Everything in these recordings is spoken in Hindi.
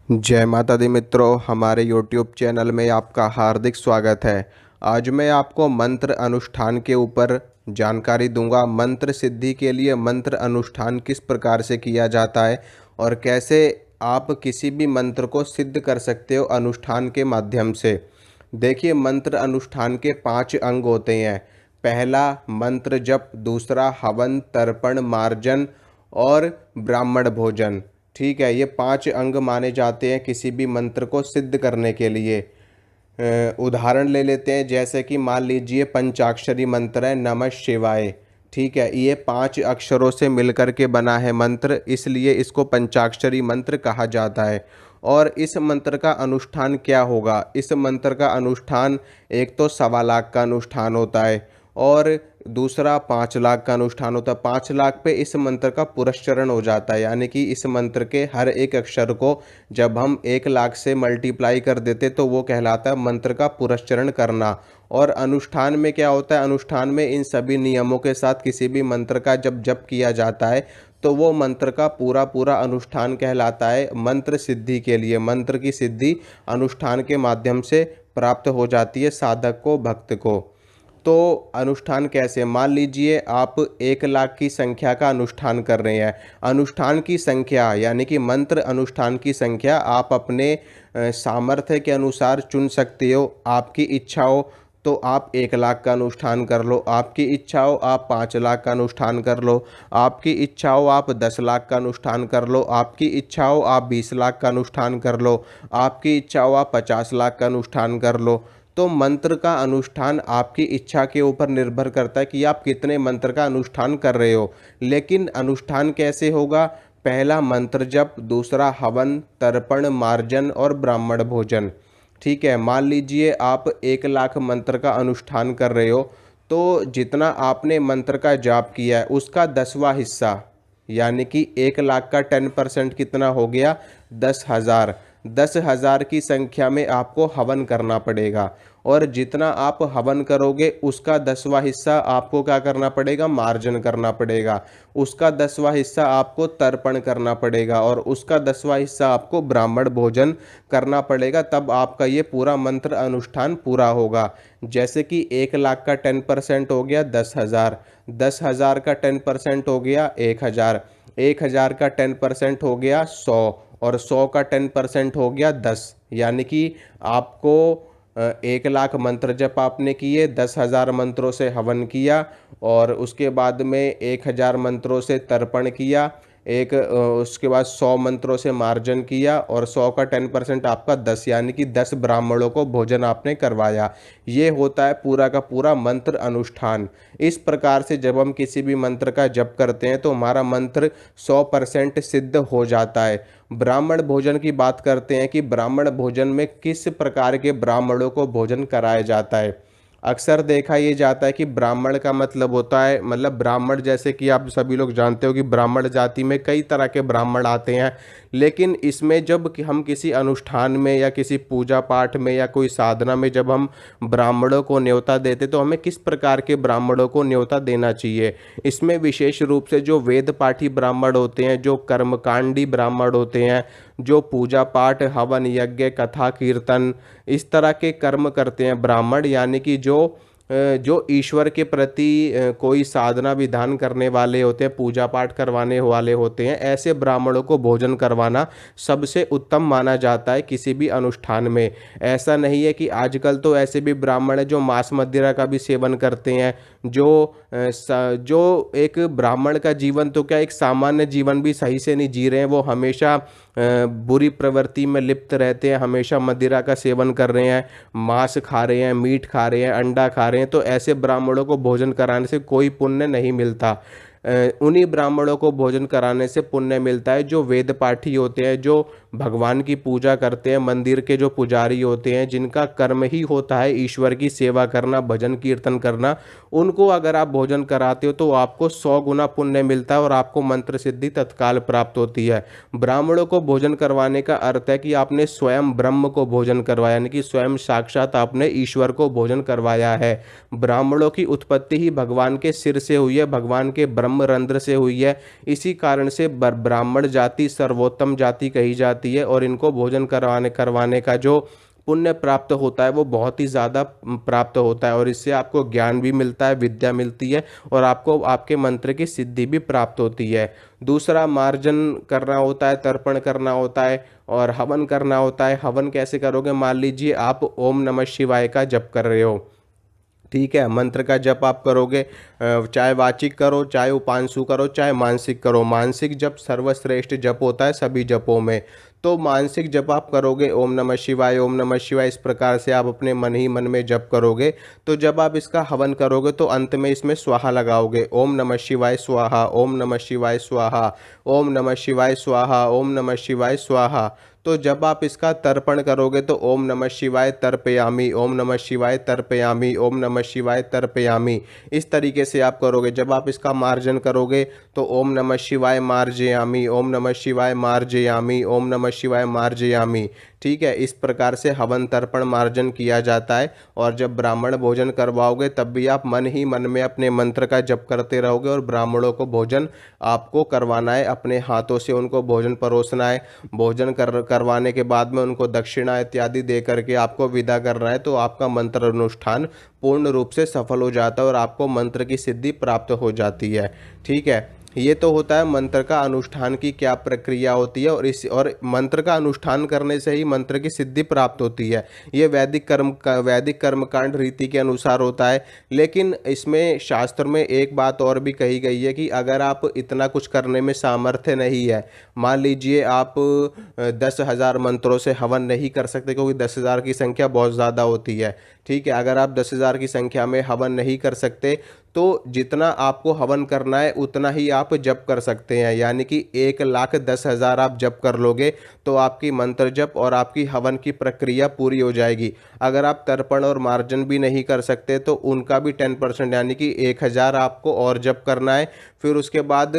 जय माता दी मित्रों, हमारे YouTube चैनल में आपका हार्दिक स्वागत है। आज मैं आपको मंत्र अनुष्ठान के ऊपर जानकारी दूंगा। मंत्र सिद्धि के लिए मंत्र अनुष्ठान किस प्रकार से किया जाता है और कैसे आप किसी भी मंत्र को सिद्ध कर सकते हो अनुष्ठान के माध्यम से। देखिए, मंत्र अनुष्ठान के 5 अंग होते हैं। पहला मंत्र जप, दूसरा हवन, तर्पण, मार्जन और ब्राह्मण भोजन। ठीक है, ये 5 अंग माने जाते हैं किसी भी मंत्र को सिद्ध करने के लिए। उदाहरण ले लेते हैं, जैसे कि मान लीजिए पंचाक्षरी मंत्र है नमः शिवाय। ठीक है, ये 5 अक्षरों से मिलकर के बना है मंत्र, इसलिए इसको पंचाक्षरी मंत्र कहा जाता है। और इस मंत्र का अनुष्ठान क्या होगा? इस मंत्र का अनुष्ठान एक तो 1.25 लाख का अनुष्ठान होता है और दूसरा 5 लाख का अनुष्ठान होता है। 5 लाख पे इस मंत्र का पुरस्चरण हो जाता है, यानी कि इस मंत्र के हर एक अक्षर को जब हम 1 लाख से मल्टीप्लाई कर देते तो वो कहलाता है मंत्र का पुरस्चरण करना। और अनुष्ठान में क्या होता है? अनुष्ठान में इन सभी नियमों के साथ किसी भी मंत्र का जब जप किया जाता है तो वो मंत्र का पूरा पूरा अनुष्ठान कहलाता है मंत्र सिद्धि के लिए। मंत्र की सिद्धि अनुष्ठान के माध्यम से प्राप्त हो जाती है साधक को, भक्त को। तो अनुष्ठान कैसे? मान लीजिए आप 1 लाख की संख्या का अनुष्ठान कर रहे हैं। अनुष्ठान की संख्या यानी कि मंत्र अनुष्ठान की संख्या आप अपने सामर्थ्य के अनुसार चुन सकते हो। आपकी इच्छा हो तो आप 1 लाख का अनुष्ठान कर लो, आपकी इच्छा हो आप 5 लाख का अनुष्ठान कर लो, आपकी इच्छा हो आप 10 लाख का अनुष्ठान कर लो, आपकी इच्छा हो आप 20 लाख का अनुष्ठान कर लो, आपकी इच्छा हो आप 50 लाख का अनुष्ठान कर लो। तो मंत्र का अनुष्ठान आपकी इच्छा के ऊपर निर्भर करता है कि आप कितने मंत्र का अनुष्ठान कर रहे हो। लेकिन अनुष्ठान कैसे होगा? पहला मंत्र जप, दूसरा हवन, तर्पण, मार्जन और ब्राह्मण भोजन। ठीक है, मान लीजिए आप 1 लाख मंत्र का अनुष्ठान कर रहे हो, तो जितना आपने मंत्र का जाप किया है उसका 10वां हिस्सा यानी कि 1 लाख का 10% कितना हो गया? 10,000। 10,000 की संख्या में आपको हवन करना पड़ेगा और जितना आप हवन करोगे उसका 10वां हिस्सा आपको क्या करना पड़ेगा? मार्जन करना पड़ेगा। उसका 10वां हिस्सा आपको तर्पण करना पड़ेगा और उसका 10वां हिस्सा आपको ब्राह्मण भोजन करना पड़ेगा। तब आपका ये पूरा मंत्र अनुष्ठान पूरा होगा। जैसे कि 1 लाख का 10% हो गया 10,000, 10,000 का 10% हो गया 1,000, 1,000 का 10% हो गया 100 और 100 का 10% हो गया 10। यानी कि आपको 1 लाख मंत्र जप आपने किए, 10,000 मंत्रों से हवन किया और उसके बाद में 1,000 मंत्रों से तर्पण किया, उसके बाद 100 मंत्रों से मार्जन किया और 100 का 10% आपका 10 यानी कि 10 ब्राह्मणों को भोजन आपने करवाया। ये होता है पूरा का पूरा मंत्र अनुष्ठान। इस प्रकार से जब हम किसी भी मंत्र का जप करते हैं तो हमारा मंत्र 100% सिद्ध हो जाता है। ब्राह्मण भोजन की बात करते हैं कि ब्राह्मण भोजन में किस प्रकार के ब्राह्मणों को भोजन कराया जाता है। अक्सर देखा ये जाता है कि ब्राह्मण का मतलब होता है, मतलब ब्राह्मण जैसे कि आप सभी लोग जानते हो कि ब्राह्मण जाति में कई तरह के ब्राह्मण आते हैं। लेकिन इसमें जब हम किसी अनुष्ठान में या किसी पूजा पाठ में या कोई साधना में जब हम ब्राह्मणों को न्योता देते तो हमें किस प्रकार के ब्राह्मणों को न्योता देना चाहिए? इसमें विशेष रूप से जो वेद पाठी ब्राह्मण होते हैं, जो कर्मकांडी ब्राह्मण होते हैं, जो पूजा पाठ, हवन, यज्ञ, कथा, कीर्तन इस तरह के कर्म करते हैं ब्राह्मण, यानी कि जो ईश्वर के प्रति कोई साधना विधान करने वाले होते हैं, पूजा पाठ करवाने वाले होते हैं, ऐसे ब्राह्मणों को भोजन करवाना सबसे उत्तम माना जाता है किसी भी अनुष्ठान में। ऐसा नहीं है कि आजकल तो ऐसे भी ब्राह्मण हैं जो मांस मदिरा का भी सेवन करते हैं। जो एक ब्राह्मण का जीवन तो क्या, एक सामान्य जीवन भी सही से नहीं जी रहे हैं। वो हमेशा बुरी प्रवृत्ति में लिप्त रहते हैं, हमेशा मदिरा का सेवन कर रहे हैं, मांस खा रहे हैं, मीट खा रहे हैं, अंडा खा रहे हैं। तो ऐसे ब्राह्मणों को भोजन कराने से कोई पुण्य नहीं मिलता। उन्हीं ब्राह्मणों को भोजन कराने से पुण्य मिलता है जो वेद पाठी होते हैं, जो भगवान की पूजा करते हैं, मंदिर के जो पुजारी होते हैं, जिनका कर्म ही होता है ईश्वर की सेवा करना, भजन कीर्तन करना। उनको अगर आप भोजन कराते हो तो आपको 100 गुना पुण्य मिलता है और आपको मंत्र सिद्धि तत्काल प्राप्त होती है। ब्राह्मणों को भोजन करवाने का अर्थ है कि आपने स्वयं ब्रह्म को भोजन करवाया, यानी कि स्वयं साक्षात आपने ईश्वर को भोजन करवाया है। ब्राह्मणों की उत्पत्ति ही भगवान के सिर से हुई है, भगवान के ब्रह्म ब्रह्म रंध्र से हुई है। इसी कारण से ब्राह्मण जाति सर्वोत्तम जाति कही जाती है और इनको भोजन करवाने का जो पुण्य प्राप्त होता है वो बहुत ही ज़्यादा प्राप्त होता है और इससे आपको ज्ञान भी मिलता है, विद्या मिलती है और आपको आपके मंत्र की सिद्धि भी प्राप्त होती है। दूसरा, मार्जन करना होता है, तर्पण करना होता है और हवन करना होता है। हवन कैसे करोगे? मान लीजिए आप ओम नमः शिवाय का जप कर रहे हो, ठीक है, मंत्र का जप आप करोगे, चाहे वाचिक करो, चाहे उपांशु करो, चाहे मानसिक करो। मानसिक जप सर्वश्रेष्ठ जप होता है सभी जपों में। तो मानसिक जप आप करोगे ओम नमः शिवाय, ओम नमः शिवाय, इस प्रकार से आप अपने मन ही मन में जप करोगे। तो जब आप इसका हवन करोगे तो अंत में इसमें स्वाहा लगाओगे, ओम नमः शिवाय स्वाहा, ओम नमः शिवाय स्वाहा, ओम नमः शिवाय स्वाहा, ओम नमः शिवाय स्वाहा। तो जब आप इसका तर्पण करोगे तो ओम नमः शिवाय तर्पयामि, ओम नमः शिवाय तर्पयामि, ओम नमः शिवाय तर्पयामि, इस तरीके से आप करोगे। जब आप इसका मार्जन करोगे तो ओम नमः शिवाय मार्जयामि, ओम नमः शिवाय मार्जयामि, ओम नमः शिवाय मार्जयामि, ठीक है। इस प्रकार से हवन तर्पण मार्जन किया जाता है और जब ब्राह्मण भोजन करवाओगे तब भी आप मन ही मन में अपने मंत्र का जप करते रहोगे और ब्राह्मणों को भोजन आपको करवाना है, अपने हाथों से उनको भोजन परोसना है। भोजन करवाने के बाद में उनको दक्षिणा इत्यादि दे करके आपको विदा करना है। तो आपका मंत्र अनुष्ठान पूर्ण रूप से सफल हो जाता है और आपको मंत्र की सिद्धि प्राप्त हो जाती है, ठीक है। ये तो होता है मंत्र का अनुष्ठान की क्या प्रक्रिया होती है और मंत्र का अनुष्ठान करने से ही मंत्र की सिद्धि प्राप्त होती है। ये वैदिक कर्मकांड रीति के अनुसार होता है। लेकिन इसमें शास्त्र में एक बात और भी कही गई है कि अगर आप इतना कुछ करने में सामर्थ्य नहीं है, मान लीजिए आप 10,000 मंत्रों से हवन नहीं कर सकते क्योंकि 10,000 की संख्या बहुत ज़्यादा होती है, ठीक है। अगर आप 10,000 की संख्या में हवन नहीं कर सकते तो जितना आपको हवन करना है उतना ही आप जप कर सकते हैं, यानी कि 1,10,000 आप जप कर लोगे तो आपकी मंत्र जप और आपकी हवन की प्रक्रिया पूरी हो जाएगी। अगर आप तर्पण और मार्जन भी नहीं कर सकते तो उनका भी 10% यानी कि 1,000 आपको और जप करना है। फिर उसके बाद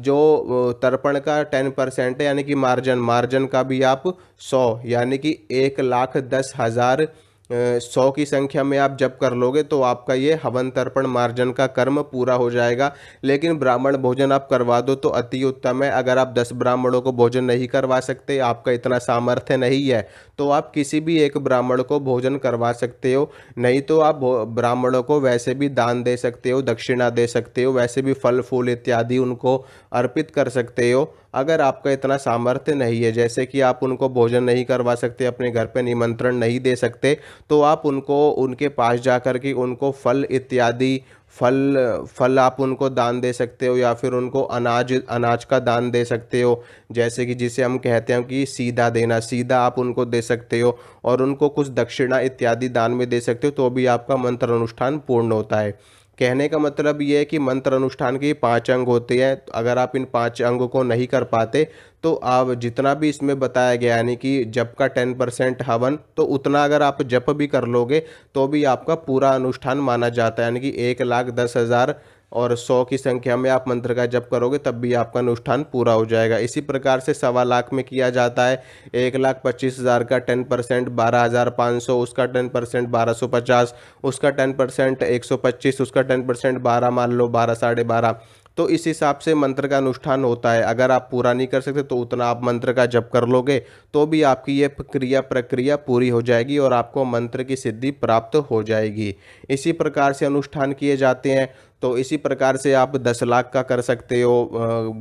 जो तर्पण का 10% है यानी कि मार्जन का भी आप 100 यानी कि 1,10,000 100 की संख्या में आप जप कर लोगे तो आपका ये हवन तर्पण मार्जन का कर्म पूरा हो जाएगा। लेकिन ब्राह्मण भोजन आप करवा दो तो अति उत्तम है। अगर आप 10 ब्राह्मणों को भोजन नहीं करवा सकते, आपका इतना सामर्थ्य नहीं है, तो आप किसी भी एक ब्राह्मण को भोजन करवा सकते हो। नहीं तो आप ब्राह्मणों को वैसे भी दान दे सकते हो, दक्षिणा दे सकते हो, वैसे भी फल फूल इत्यादि उनको अर्पित कर सकते हो। अगर आपका इतना सामर्थ्य नहीं है, जैसे कि आप उनको भोजन नहीं करवा सकते, अपने घर पे निमंत्रण नहीं दे सकते, तो आप उनको उनके पास जाकर के उनको फल इत्यादि फल आप उनको दान दे सकते हो या फिर उनको अनाज का दान दे सकते हो, जैसे कि जिसे हम कहते हैं कि सीधा देना, सीधा आप उनको दे सकते हो और उनको कुछ दक्षिणा इत्यादि दान में दे सकते हो, तो भी आपका मंत्र अनुष्ठान पूर्ण होता है। कहने का मतलब ये है कि मंत्र अनुष्ठान के 5 अंग होते हैं। तो अगर आप इन 5 अंगों को नहीं कर पाते तो आप जितना भी इसमें बताया गया यानी कि जप का 10% हवन, तो उतना अगर आप जप भी कर लोगे तो भी आपका पूरा अनुष्ठान माना जाता है। यानी कि 1,10,000 और 100 की संख्या में आप मंत्र का जप करोगे तब भी आपका अनुष्ठान पूरा हो जाएगा। इसी प्रकार से 1,25,000 में किया जाता है। 1,25,000 का 10% 12,500, उसका 10% 1,250, उसका 10% 125, उसका 10% 12, मान लो 12 साढ़े 12। तो इस हिसाब से मंत्र का अनुष्ठान होता है। अगर आप पूरा नहीं कर सकते तो उतना आप मंत्र का जप कर लोगे तो भी आपकी ये प्रक्रिया पूरी हो जाएगी और आपको मंत्र की सिद्धि प्राप्त हो जाएगी। इसी प्रकार से अनुष्ठान किए जाते हैं। तो इसी प्रकार से आप 10 लाख का कर सकते हो,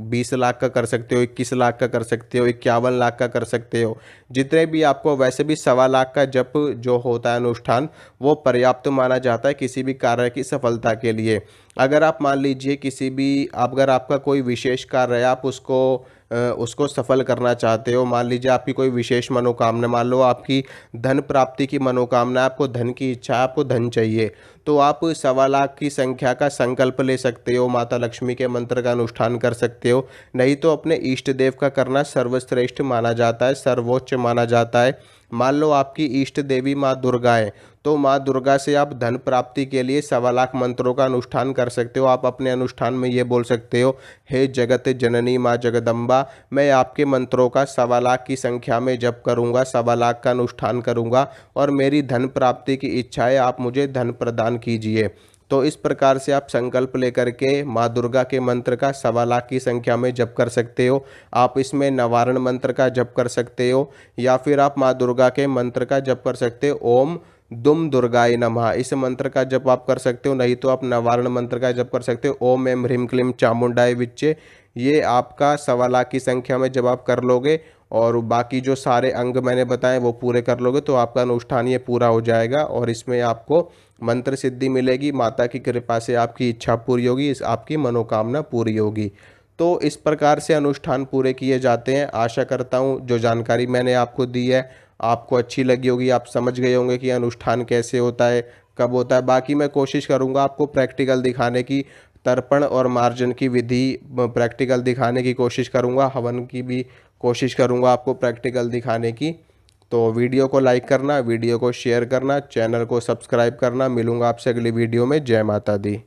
20 लाख का कर सकते हो, 21 लाख का कर सकते हो, 51 लाख का कर सकते हो, जितने भी आपको। वैसे भी 1,25,000 का जप जो होता है अनुष्ठान वो पर्याप्त माना जाता है किसी भी कार्य की सफलता के लिए। अगर आप मान लीजिए अगर आपका कोई विशेष कार्य है, आप उसको सफल करना चाहते हो, मान लीजिए आपकी कोई विशेष मनोकामना, मान लो आपकी धन प्राप्ति की मनोकामना, आपको धन की इच्छा, आपको धन चाहिए, तो आप 1,25,000 की संख्या का संकल्प ले सकते हो, माता लक्ष्मी के मंत्र का अनुष्ठान कर सकते हो। नहीं तो अपने इष्ट देव का करना सर्वश्रेष्ठ माना जाता है, सर्वोच्च माना जाता है। मान लो आपकी इष्ट देवी माँ दुर्गा है, तो माँ दुर्गा से आप धन प्राप्ति के लिए 1,25,000 मंत्रों का अनुष्ठान कर सकते हो। आप अपने अनुष्ठान में ये बोल सकते हो, हे जगत जननी माँ जगदम्बा, मैं आपके मंत्रों का 1,25,000 की संख्या में जप करूँगा, 1,25,000 का अनुष्ठान करूँगा और मेरी धन प्राप्ति की इच्छा है, आप मुझे धन प्रदान कीजिए। तो इस प्रकार से आप संकल्प लेकर के माँ दुर्गा के मंत्र का 1.25 लाख की संख्या में जप कर सकते हो। आप इसमें नवारण मंत्र का जप कर सकते हो या फिर आप माँ दुर्गा के मंत्र का जप कर सकते हो, ओम दुम दुर्गाय नमः। इस मंत्र का जप आप कर सकते हो, नहीं तो आप नवारण मंत्र का जप कर सकते हो, ओम एम ह्रीम क्लीम चामुंडाय विच्चे। ये आपका 1.25 लाख की संख्या में जब आप कर लोगे और बाकी जो सारे अंग मैंने बताए वो पूरे कर लोगे तो आपका अनुष्ठान ये पूरा हो जाएगा और इसमें आपको मंत्र सिद्धि मिलेगी। माता की कृपा से आपकी इच्छा पूरी होगी, इस आपकी मनोकामना पूरी होगी। तो इस प्रकार से अनुष्ठान पूरे किए जाते हैं। आशा करता हूँ जो जानकारी मैंने आपको दी है आपको अच्छी लगी होगी, आप समझ गए होंगे कि अनुष्ठान कैसे होता है, कब होता है। बाकी मैं कोशिश करूँगा आपको प्रैक्टिकल दिखाने की, तर्पण और मार्जन की विधि प्रैक्टिकल दिखाने की कोशिश करूँगा, हवन की भी कोशिश करूँगा आपको प्रैक्टिकल दिखाने की। तो वीडियो को लाइक करना, वीडियो को शेयर करना, चैनल को सब्सक्राइब करना। मिलूँगा आपसे अगली वीडियो में। जय माता दी।